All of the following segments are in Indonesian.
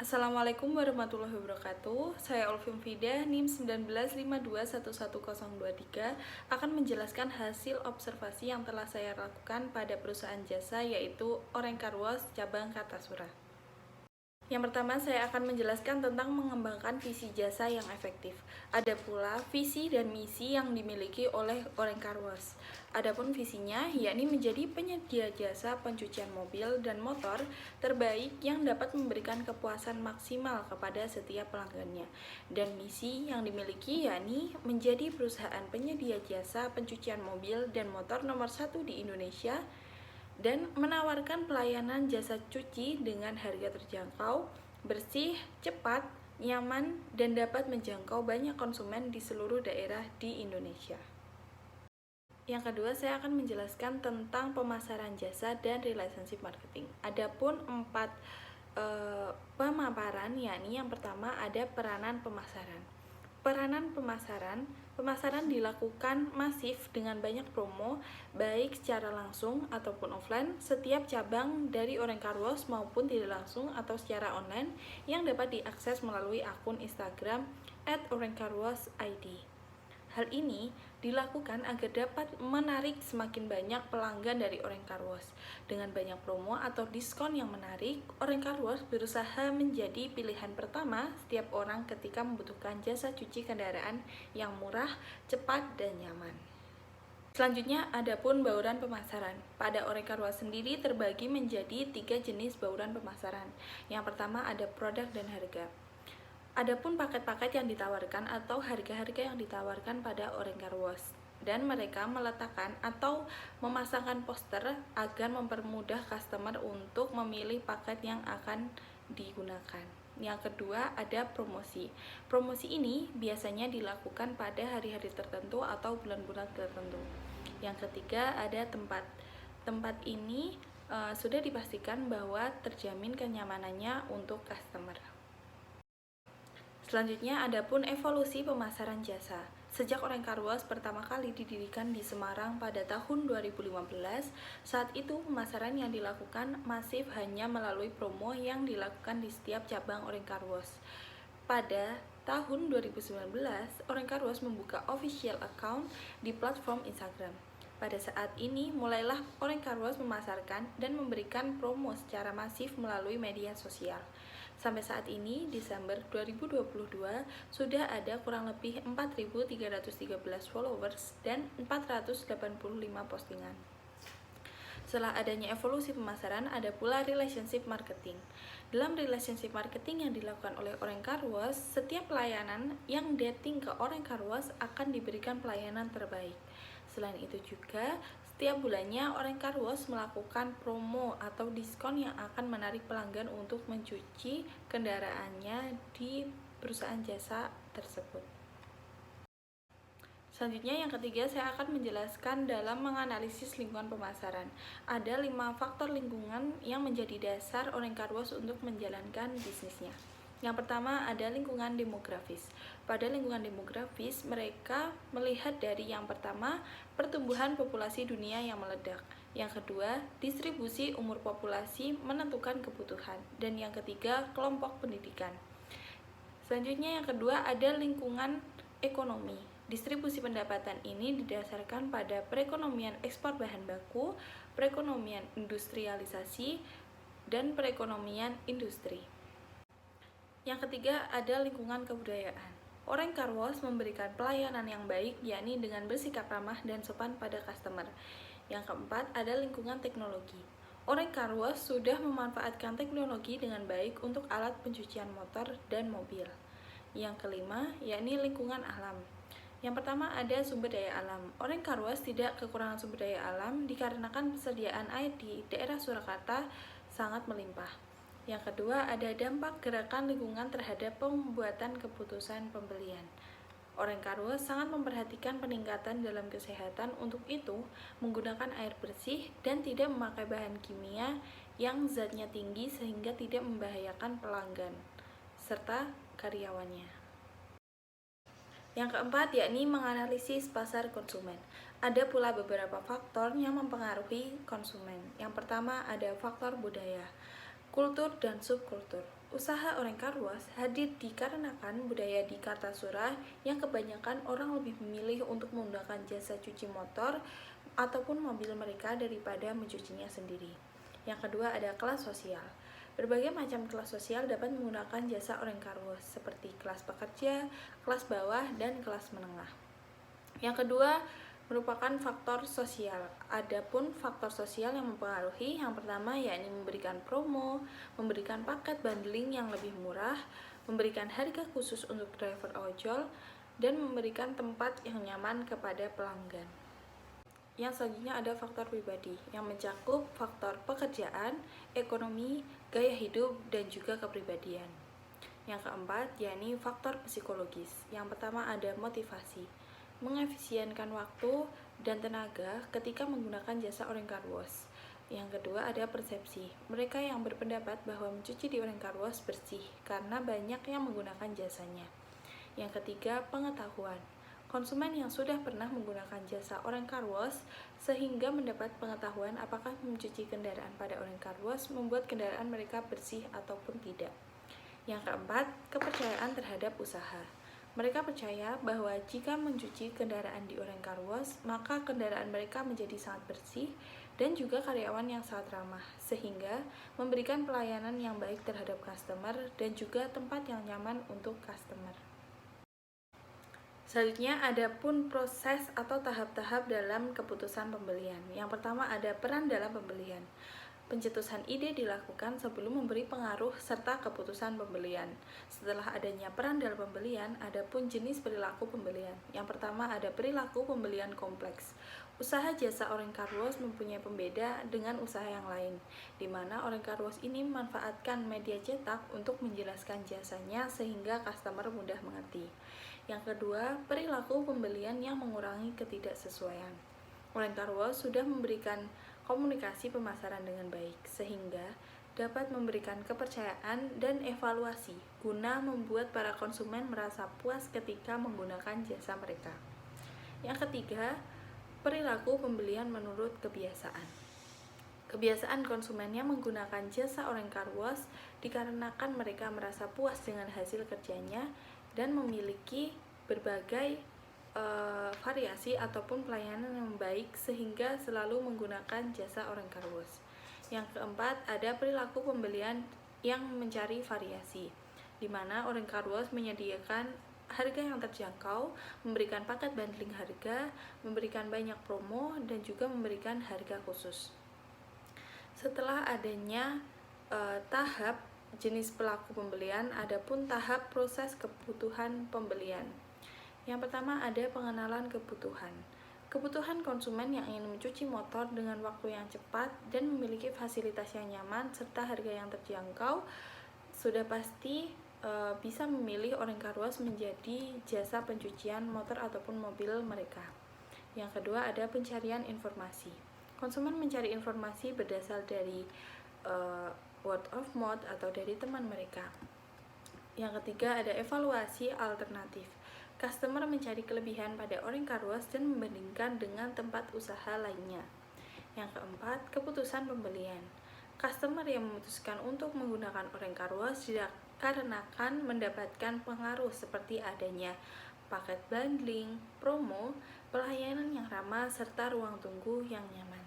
Assalamualaikum warahmatullahi wabarakatuh. Saya Olvim Fida, NIM 1952111023 akan menjelaskan hasil observasi yang telah saya lakukan pada perusahaan jasa yaitu Oreng Karwas cabang Kartasura. Yang pertama, saya akan menjelaskan tentang mengembangkan visi jasa yang efektif. Ada pula visi dan misi yang dimiliki oleh Oreng Karwas. Adapun visinya yakni menjadi penyedia jasa pencucian mobil dan motor terbaik yang dapat memberikan kepuasan maksimal kepada setiap pelanggannya. Dan misi yang dimiliki yakni menjadi perusahaan penyedia jasa pencucian mobil dan motor nomor 1 di Indonesia dan menawarkan pelayanan jasa cuci dengan harga terjangkau, bersih, cepat, nyaman, dan dapat menjangkau banyak konsumen di seluruh daerah di Indonesia. Yang kedua, saya akan menjelaskan tentang pemasaran jasa dan relationship marketing. Adapun 4 pemaparan, yakni yang pertama ada peranan pemasaran. Peranan pemasaran dilakukan masif dengan banyak promo, baik secara langsung ataupun offline, setiap cabang dari Oreng Karwas maupun tidak langsung atau secara online yang dapat diakses melalui akun Instagram @orengkarwas_id. Hal ini dilakukan agar dapat menarik semakin banyak pelanggan dari Oreng Karwas. Dengan banyak promo atau diskon yang menarik, Oreng Karwas berusaha menjadi pilihan pertama setiap orang ketika membutuhkan jasa cuci kendaraan yang murah, cepat, dan nyaman. Selanjutnya, adapun bauran pemasaran. Pada Oreng Karwas sendiri terbagi menjadi 3 jenis bauran pemasaran. Yang pertama ada produk dan harga. Adapun paket-paket yang ditawarkan atau harga-harga yang ditawarkan pada Oreng Karwas, dan mereka meletakkan atau memasangkan poster agar mempermudah customer untuk memilih paket yang akan digunakan. Yang kedua ada promosi. Promosi ini biasanya dilakukan pada hari-hari tertentu atau bulan-bulan tertentu. Yang ketiga ada tempat. Tempat ini sudah dipastikan bahwa terjamin kenyamanannya untuk customer. Selanjutnya, adapun evolusi pemasaran jasa. Sejak Oreng Karwas pertama kali didirikan di Semarang pada tahun 2015, saat itu pemasaran yang dilakukan masif hanya melalui promo yang dilakukan di setiap cabang Oreng Karwas. Pada tahun 2019, Oreng Karwas membuka official account di platform Instagram. Pada saat ini, mulailah Oreng Karwas memasarkan dan memberikan promo secara masif melalui media sosial. Sampai saat ini, Desember 2022, sudah ada kurang lebih 4.313 followers dan 485 postingan. Setelah adanya evolusi pemasaran, ada pula relationship marketing. Dalam relationship marketing yang dilakukan oleh Oreng Karwas, setiap pelayanan yang dating ke Oreng Karwas akan diberikan pelayanan terbaik. Selain itu juga, setiap bulannya Oreng Karwas melakukan promo atau diskon yang akan menarik pelanggan untuk mencuci kendaraannya di perusahaan jasa tersebut. Selanjutnya yang ketiga, saya akan menjelaskan dalam menganalisis lingkungan pemasaran. Ada 5 faktor lingkungan yang menjadi dasar Oreng Karwas untuk menjalankan bisnisnya. Yang pertama ada lingkungan demografis. Pada lingkungan demografis, mereka melihat dari yang pertama, pertumbuhan populasi dunia yang meledak. Yang kedua, distribusi umur populasi menentukan kebutuhan. Dan yang ketiga, kelompok pendidikan. Selanjutnya yang kedua ada lingkungan ekonomi. Distribusi pendapatan ini didasarkan pada perekonomian ekspor bahan baku, perekonomian industrialisasi, dan perekonomian industri. Yang ketiga ada lingkungan kebudayaan. Oreng Karwas memberikan pelayanan yang baik, yakni dengan bersikap ramah dan sopan pada customer. Yang keempat ada lingkungan teknologi. Oreng Karwas sudah memanfaatkan teknologi dengan baik untuk alat pencucian motor dan mobil. Yang kelima yakni lingkungan alam. Yang pertama ada sumber daya alam. Oreng Karwas tidak kekurangan sumber daya alam dikarenakan persediaan air di daerah Surakarta sangat melimpah. Yang kedua ada dampak gerakan lingkungan terhadap pembuatan keputusan pembelian. Oreng Karwas sangat memperhatikan peningkatan dalam kesehatan, untuk itu menggunakan air bersih dan tidak memakai bahan kimia yang zatnya tinggi sehingga tidak membahayakan pelanggan serta karyawannya. Yang keempat yakni menganalisis pasar konsumen. Ada pula beberapa faktor yang mempengaruhi konsumen. Yang pertama ada faktor budaya, kultur dan subkultur. Usaha Orang Car Wash hadir dikarenakan budaya di Kartasura yang kebanyakan orang lebih memilih untuk menggunakan jasa cuci motor ataupun mobil mereka daripada mencucinya sendiri. Yang kedua ada kelas sosial. Berbagai macam kelas sosial dapat menggunakan jasa Orang Car Wash seperti kelas pekerja, kelas bawah, dan kelas menengah. Yang kedua merupakan faktor sosial. Adapun faktor sosial yang mempengaruhi, yang pertama yakni memberikan promo, memberikan paket bundling yang lebih murah, memberikan harga khusus untuk driver ojol, dan memberikan tempat yang nyaman kepada pelanggan. Yang selanjutnya ada faktor pribadi yang mencakup faktor pekerjaan, ekonomi, gaya hidup, dan juga kepribadian. Yang keempat yakni faktor psikologis. Yang pertama ada motivasi, mengefisienkan waktu dan tenaga ketika menggunakan jasa Orang Car Wash. Yang kedua ada persepsi. Mereka yang berpendapat bahwa mencuci di Orang Car Wash bersih karena banyak yang menggunakan jasanya. Yang ketiga pengetahuan. Konsumen yang sudah pernah menggunakan jasa Orang Car Wash sehingga mendapat pengetahuan apakah mencuci kendaraan pada Orang Car Wash membuat kendaraan mereka bersih ataupun tidak. Yang keempat, kepercayaan terhadap usaha. Mereka percaya bahwa jika mencuci kendaraan di Orang Car Wash, maka kendaraan mereka menjadi sangat bersih dan juga karyawan yang sangat ramah, sehingga memberikan pelayanan yang baik terhadap customer dan juga tempat yang nyaman untuk customer. Selanjutnya ada pun proses atau tahap-tahap dalam keputusan pembelian. Yang pertama ada peran dalam pembelian. Pencetusan ide dilakukan sebelum memberi pengaruh serta keputusan pembelian. Setelah adanya peran dalam pembelian, ada pun jenis perilaku pembelian. Yang pertama ada perilaku pembelian kompleks. Usaha jasa Orang Car Wash mempunyai pembeda dengan usaha yang lain, di mana Orang Car Wash ini memanfaatkan media cetak untuk menjelaskan jasanya sehingga customer mudah mengerti. Yang kedua, perilaku pembelian yang mengurangi ketidaksesuaian. Orang Car Wash sudah memberikan komunikasi pemasaran dengan baik, sehingga dapat memberikan kepercayaan dan evaluasi guna membuat para konsumen merasa puas ketika menggunakan jasa mereka. Yang ketiga, perilaku pembelian menurut kebiasaan. Kebiasaan konsumen yang menggunakan jasa Orang Car Wash dikarenakan mereka merasa puas dengan hasil kerjanya dan memiliki berbagai variasi ataupun pelayanan yang baik sehingga selalu menggunakan jasa Orang Car Wash. Yang keempat, ada perilaku pembelian yang mencari variasi, di mana Orang Car Wash menyediakan harga yang terjangkau, memberikan paket bundling harga, memberikan banyak promo, dan juga memberikan harga khusus. Setelah adanya tahap jenis pelaku pembelian, adapun tahap proses kebutuhan pembelian. Yang pertama ada pengenalan kebutuhan. Kebutuhan konsumen yang ingin mencuci motor dengan waktu yang cepat dan memiliki fasilitas yang nyaman serta harga yang terjangkau sudah pasti bisa memilih Orang Car Wash menjadi jasa pencucian motor ataupun mobil mereka. Yang kedua ada pencarian informasi. Konsumen mencari informasi berdasar dari word of mouth atau dari teman mereka. Yang ketiga ada evaluasi alternatif. Customer mencari kelebihan pada Orang Car Wash dan membandingkan dengan tempat usaha lainnya. Yang keempat, keputusan pembelian. Customer yang memutuskan untuk menggunakan Orang Car Wash dikarenakan mendapatkan pengaruh seperti adanya paket bundling, promo, pelayanan yang ramah, serta ruang tunggu yang nyaman.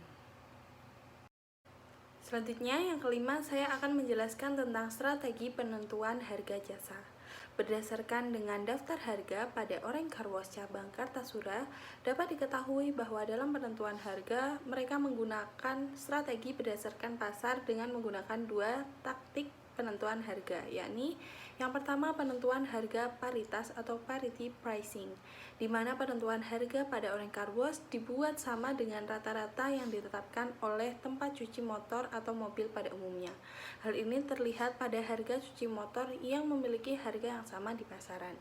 Selanjutnya, yang kelima, saya akan menjelaskan tentang strategi penentuan harga jasa. Berdasarkan dengan daftar harga pada Orang Car Wash cabang Kartasura, dapat diketahui bahwa dalam penentuan harga, mereka menggunakan strategi berdasarkan pasar dengan menggunakan dua taktik penentuan harga, yakni yang pertama penentuan harga paritas atau parity pricing, di mana penentuan harga pada Orang Car Wash dibuat sama dengan rata-rata yang ditetapkan oleh tempat cuci motor atau mobil pada umumnya. Hal ini terlihat pada harga cuci motor yang memiliki harga yang sama di pasaran.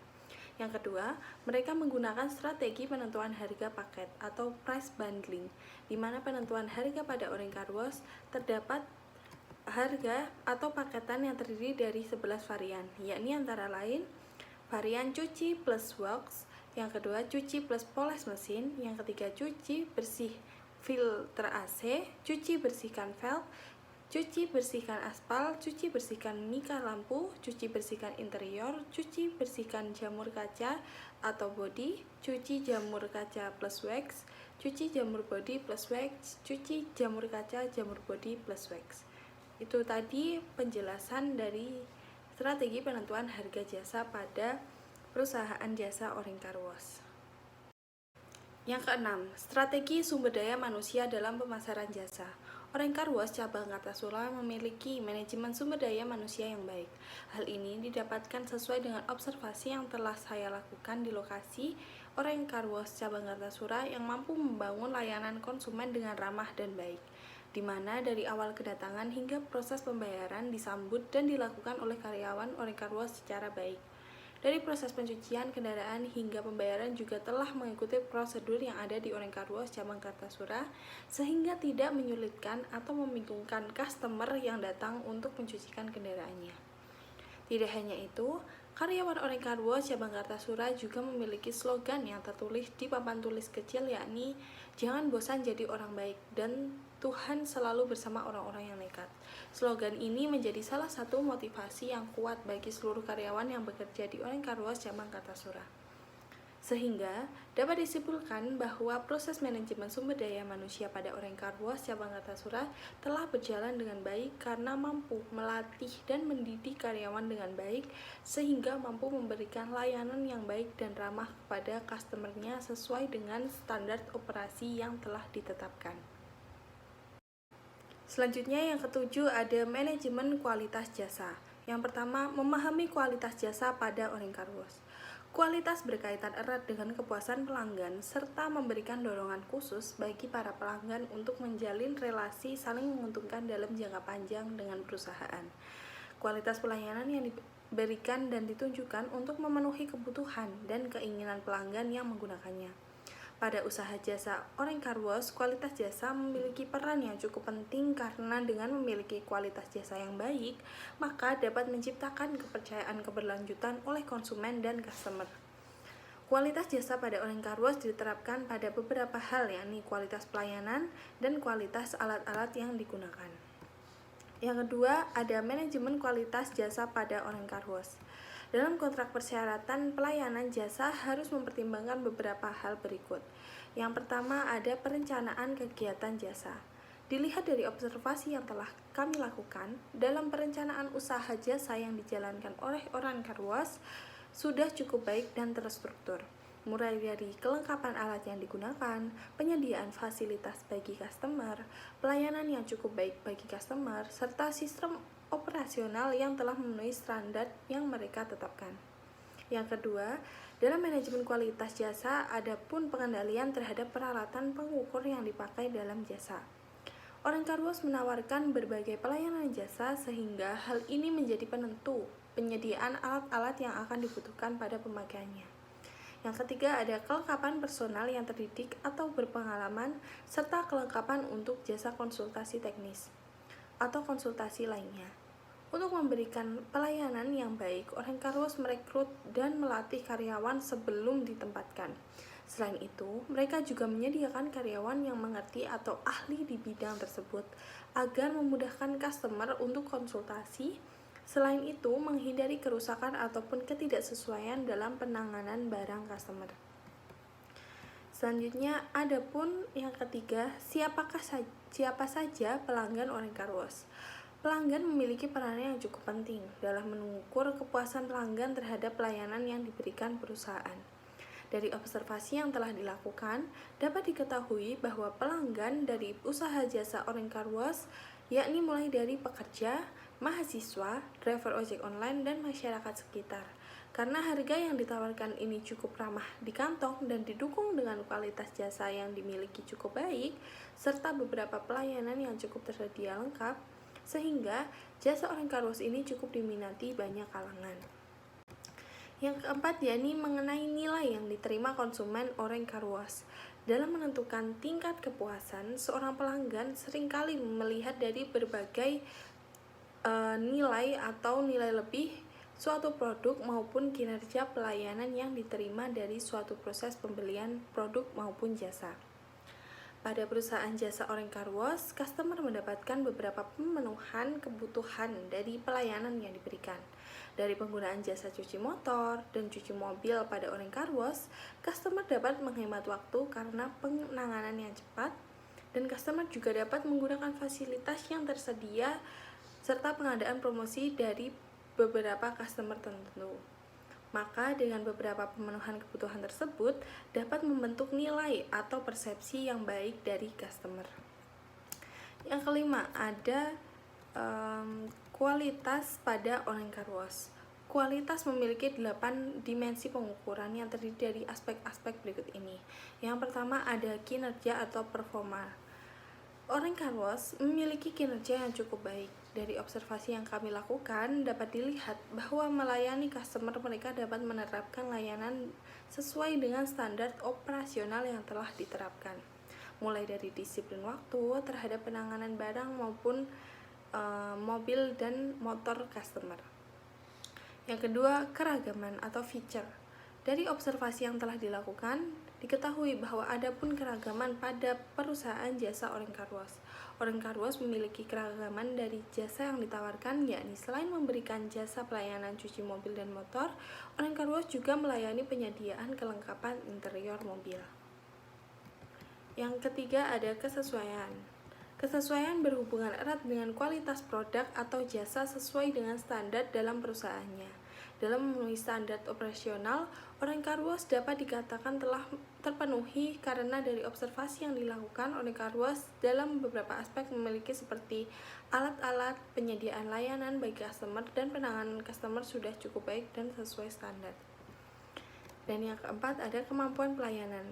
Yang kedua, mereka menggunakan strategi penentuan harga paket atau price bundling, di mana penentuan harga pada Orang Car Wash terdapat harga atau paketan yang terdiri dari 11 varian, yakni antara lain varian cuci plus wax, yang kedua cuci plus poles mesin, yang ketiga cuci bersih filter AC, cuci bersihkan valve, cuci bersihkan aspal, cuci bersihkan mika lampu, cuci bersihkan interior, cuci bersihkan jamur kaca atau body, cuci jamur kaca plus wax, cuci jamur body plus wax, cuci jamur kaca, jamur body plus wax. Itu tadi penjelasan dari strategi penentuan harga jasa pada perusahaan jasa Orange Car Wash. Yang keenam, strategi sumber daya manusia dalam pemasaran jasa. Orange Car Wash cabang Kartasura memiliki manajemen sumber daya manusia yang baik. Hal ini didapatkan sesuai dengan observasi yang telah saya lakukan di lokasi Orange Car Wash cabang Kartasura yang mampu membangun layanan konsumen dengan ramah dan baik, di mana dari awal kedatangan hingga proses pembayaran disambut dan dilakukan oleh karyawan Orange Car Wash secara baik. Dari proses pencucian kendaraan hingga pembayaran juga telah mengikuti prosedur yang ada di Orange Car Wash cabang Kartasura, sehingga tidak menyulitkan atau membingungkan customer yang datang untuk mencucikan kendaraannya. Tidak hanya itu, karyawan Orange Car Wash cabang Kartasura juga memiliki slogan yang tertulis di papan tulis kecil, yakni "Jangan bosan jadi orang baik" dan "Tuhan selalu bersama orang-orang yang nekat". Slogan ini menjadi salah satu motivasi yang kuat bagi seluruh karyawan yang bekerja di Orange Car Wash cabang Kartasura. Sehingga dapat disimpulkan bahwa proses manajemen sumber daya manusia pada Orange Car Wash cabang Kartasura telah berjalan dengan baik karena mampu melatih dan mendidik karyawan dengan baik, sehingga mampu memberikan layanan yang baik dan ramah kepada customer-nya sesuai dengan standar operasi yang telah ditetapkan. Selanjutnya yang ketujuh ada manajemen kualitas jasa. Yang pertama, memahami kualitas jasa pada Orange Car Wash. Kualitas berkaitan erat dengan kepuasan pelanggan serta memberikan dorongan khusus bagi para pelanggan untuk menjalin relasi saling menguntungkan dalam jangka panjang dengan perusahaan. Kualitas pelayanan yang diberikan dan ditunjukkan untuk memenuhi kebutuhan dan keinginan pelanggan yang menggunakannya. Pada usaha jasa Orange Car Wash, kualitas jasa memiliki peran yang cukup penting karena dengan memiliki kualitas jasa yang baik, maka dapat menciptakan kepercayaan keberlanjutan oleh konsumen dan customer. Kualitas jasa pada Orange Car Wash diterapkan pada beberapa hal, yakni kualitas pelayanan dan kualitas alat-alat yang digunakan. Yang kedua, ada manajemen kualitas jasa pada Orange Car Wash. Dalam kontrak persyaratan pelayanan jasa harus mempertimbangkan beberapa hal berikut. Yang pertama, ada perencanaan kegiatan jasa. Dilihat dari observasi yang telah kami lakukan, dalam perencanaan usaha jasa yang dijalankan oleh Orange Car Wash sudah cukup baik dan terstruktur. Mulai dari kelengkapan alat yang digunakan, penyediaan fasilitas bagi customer, pelayanan yang cukup baik bagi customer, serta sistem operasional yang telah memenuhi standar yang mereka tetapkan. Yang kedua, dalam manajemen kualitas jasa ada pun pengendalian terhadap peralatan pengukur yang dipakai dalam jasa. Orange Car Wash menawarkan berbagai pelayanan jasa sehingga hal ini menjadi penentu penyediaan alat-alat yang akan dibutuhkan pada pemakaiannya. Yang ketiga, ada kelengkapan personal yang terdidik atau berpengalaman serta kelengkapan untuk jasa konsultasi teknis atau konsultasi lainnya. Untuk memberikan pelayanan yang baik, Orange Car Wash merekrut dan melatih karyawan sebelum ditempatkan. Selain itu, mereka juga menyediakan karyawan yang mengerti atau ahli di bidang tersebut agar memudahkan customer untuk konsultasi. Selain itu, menghindari kerusakan ataupun ketidaksesuaian dalam penanganan barang customer. Selanjutnya, ada pun yang ketiga, siapa saja pelanggan Orange Car Wash. Pelanggan memiliki peran yang cukup penting dalam mengukur kepuasan pelanggan terhadap pelayanan yang diberikan perusahaan. Dari observasi yang telah dilakukan, dapat diketahui bahwa pelanggan dari usaha jasa Orange Car Wash, yakni mulai dari pekerja, mahasiswa, driver ojek online, dan masyarakat sekitar. Karena harga yang ditawarkan ini cukup ramah di kantong dan didukung dengan kualitas jasa yang dimiliki cukup baik, serta beberapa pelayanan yang cukup tersedia lengkap, sehingga jasa Orange Car Wash ini cukup diminati banyak kalangan. Yang keempat, yakni mengenai nilai yang diterima konsumen Orange Car Wash. Dalam menentukan tingkat kepuasan, seorang pelanggan seringkali melihat dari berbagai nilai atau nilai lebih suatu produk maupun kinerja pelayanan yang diterima dari suatu proses pembelian produk maupun jasa. Pada perusahaan jasa Orange Car Wash, customer mendapatkan beberapa pemenuhan kebutuhan dari pelayanan yang diberikan. Dari penggunaan jasa cuci motor dan cuci mobil pada Orange Car Wash, customer dapat menghemat waktu karena penanganan yang cepat, dan customer juga dapat menggunakan fasilitas yang tersedia serta pengadaan promosi dari beberapa customer tertentu. Maka dengan beberapa pemenuhan kebutuhan tersebut dapat membentuk nilai atau persepsi yang baik dari customer. Yang kelima, ada kualitas pada Orange Car Wash. Kualitas memiliki 8 dimensi pengukuran yang terdiri dari aspek-aspek berikut ini. Yang pertama ada kinerja atau performa. Orange Car Wash memiliki kinerja yang cukup baik. Dari observasi yang kami lakukan, dapat dilihat bahwa melayani customer mereka dapat menerapkan layanan sesuai dengan standar operasional yang telah diterapkan, mulai dari disiplin waktu terhadap penanganan barang maupun mobil dan motor customer. Yang kedua, keragaman atau feature. Dari observasi yang telah dilakukan, diketahui bahwa ada pun keragaman pada perusahaan jasa Orange Car Wash. Orange Car Wash memiliki keragaman dari jasa yang ditawarkan, yakni selain memberikan jasa pelayanan cuci mobil dan motor, Orange Car Wash juga melayani penyediaan kelengkapan interior mobil. Yang ketiga ada kesesuaian. Kesesuaian berhubungan erat dengan kualitas produk atau jasa sesuai dengan standar dalam perusahaannya. Dalam memenuhi standar operasional, Orange Car Wash dapat dikatakan telah terpenuhi karena dari observasi yang dilakukan, Orange Car Wash dalam beberapa aspek memiliki seperti alat-alat, penyediaan layanan bagi customer, dan penanganan customer sudah cukup baik dan sesuai standar. Dan yang keempat ada kemampuan pelayanan.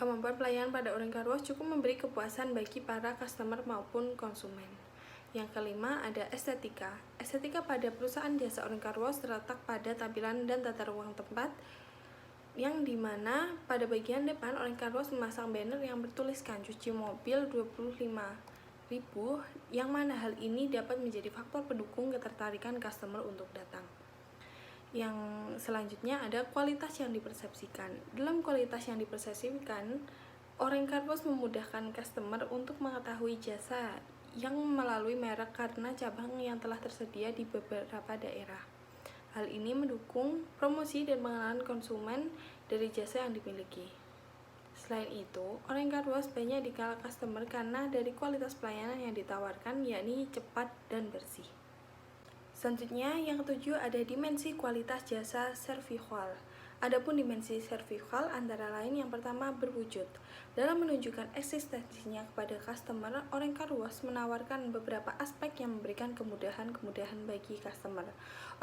Kemampuan pelayanan pada Orange Car Wash cukup memberi kepuasan bagi para customer maupun konsumen. Yang kelima ada estetika. Estetika pada perusahaan jasa Orange Car Wash terletak pada tampilan dan tata ruang tempat, yang dimana pada bagian depan Orange Car Wash memasang banner yang bertuliskan cuci mobil 25.000, yang mana hal ini dapat menjadi faktor pendukung ketertarikan customer untuk datang. Yang selanjutnya ada kualitas yang dipersepsikan. Dalam kualitas yang dipersepsikan, Orange Car Wash memudahkan customer untuk mengetahui jasa yang melalui merek karena cabang yang telah tersedia di beberapa daerah. Hal ini mendukung promosi dan pengenalan konsumen dari jasa yang dimiliki. Selain itu, Orange Car Wash banyak dikenal customer karena dari kualitas pelayanan yang ditawarkan, yakni cepat dan bersih. Selanjutnya, yang ketujuh ada dimensi kualitas jasa servival. Adapun dimensi servival antara lain yang pertama berwujud. Dalam menunjukkan eksistensinya kepada customer, Orange Car Wash menawarkan beberapa aspek yang memberikan kemudahan-kemudahan bagi customer.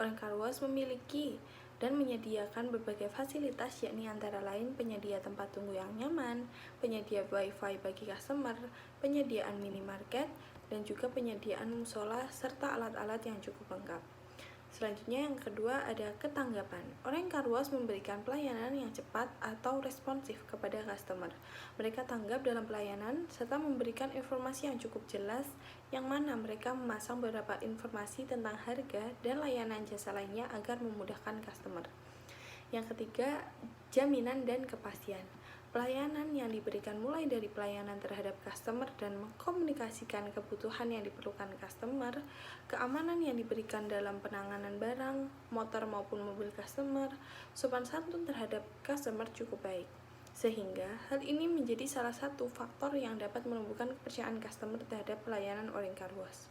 Orange Car Wash memiliki dan menyediakan berbagai fasilitas, yakni antara lain penyedia tempat tunggu yang nyaman, penyedia wifi bagi customer, penyediaan minimarket, dan juga penyediaan musola serta alat-alat yang cukup lengkap. Selanjutnya yang kedua ada ketanggapan. Orange Car Wash memberikan pelayanan yang cepat atau responsif kepada customer. Mereka tanggap dalam pelayanan serta memberikan informasi yang cukup jelas, yang mana mereka memasang beberapa informasi tentang harga dan layanan jasa lainnya agar memudahkan customer. Yang ketiga, jaminan dan kepastian. Pelayanan yang diberikan mulai dari pelayanan terhadap customer dan mengkomunikasikan kebutuhan yang diperlukan customer, keamanan yang diberikan dalam penanganan barang, motor maupun mobil customer, sopan santun terhadap customer cukup baik. Sehingga hal ini menjadi salah satu faktor yang dapat menumbuhkan kepercayaan customer terhadap pelayanan Orange Car Wash.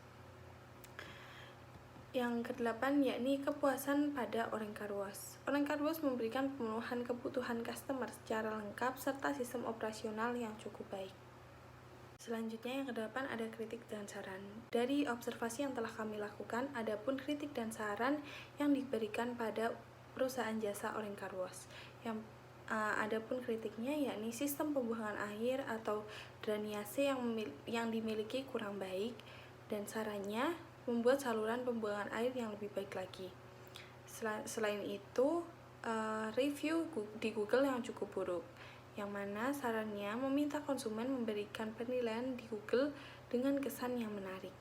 Yang kedelapan yakni kepuasan pada Orange Car Wash. Orange Car Wash memberikan pemenuhan kebutuhan customer secara lengkap serta sistem operasional yang cukup baik. Selanjutnya yang kedelapan ada kritik dan saran. Dari observasi yang telah kami lakukan, ada pun kritik dan saran yang diberikan pada perusahaan jasa Orange Car Wash. Yang ada pun kritiknya yakni sistem pembuangan air atau drainase yang dimiliki kurang baik, dan sarannya membuat saluran pembuangan air yang lebih baik lagi. Selain itu, review di Google yang cukup buruk, yang mana sarannya meminta konsumen memberikan penilaian di Google dengan kesan yang menarik.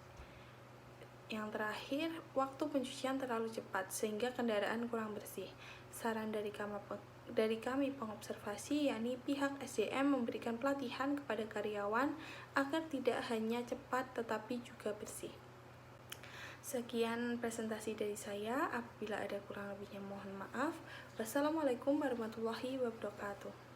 Yang terakhir, waktu pencucian terlalu cepat sehingga kendaraan kurang bersih. Saran dari kami pengobservasi, yakni pihak SDM memberikan pelatihan kepada karyawan agar tidak hanya cepat tetapi juga bersih. Sekian presentasi dari saya. Apabila ada kurang lebihnya mohon maaf. Wassalamualaikum warahmatullahi wabarakatuh.